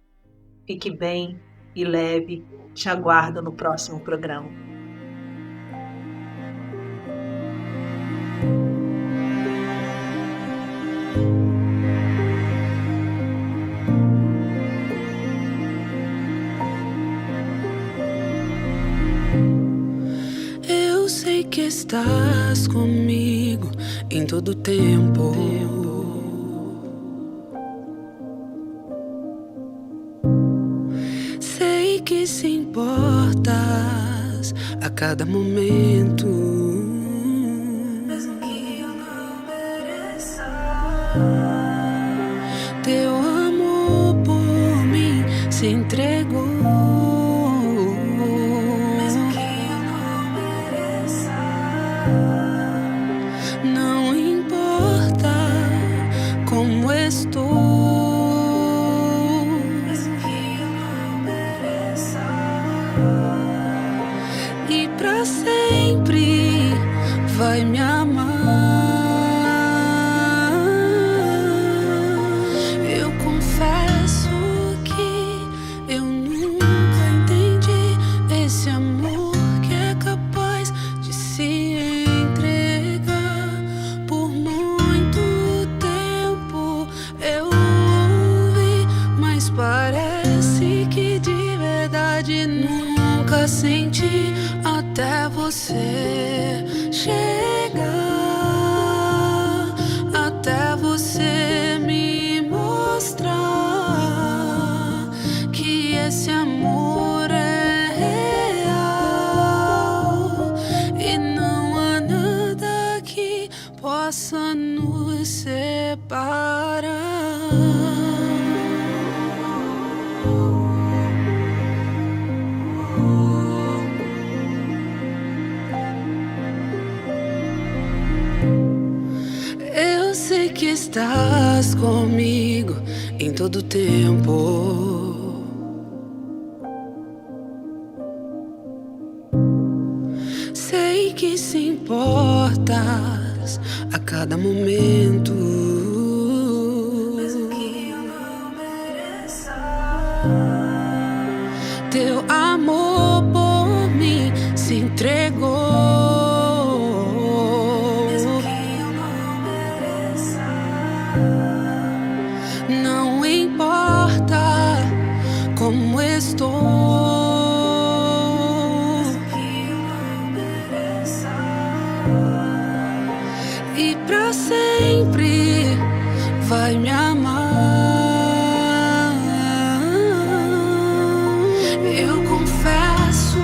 Fique bem e leve. Te aguardo no próximo programa. Eu sei que estás comigo em todo tempo. Sei que se importas a cada momento. Mesmo que eu não mereça, teu amor por mim se entregou. Mesmo que eu não mereça, não importa como estou. parece que de verdade nunca senti até você chegar, até você me mostrar que esse amor é real e não há nada que possa nos separar. Eu sei que estás comigo em todo tempo. Sei que se importas a cada momento. Mesmo que eu não mereça, teu amor por mim se entregou. Não importa como estou, que eu não mereça, e pra sempre vai me amar. Eu confesso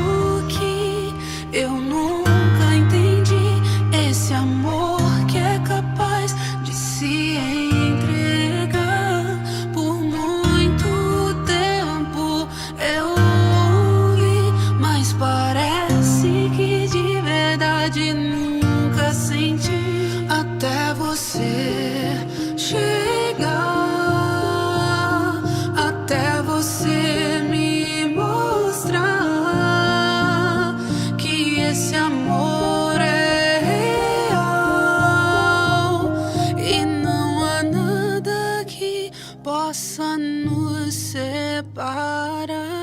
que eu nunca entendi esse amor que é capaz de se entregar por muito tempo. Eu ouvi, mas parece que de verdade nunca senti até você chegar, até você me mostrar que esse amor é real e não há nada que possa nos separar.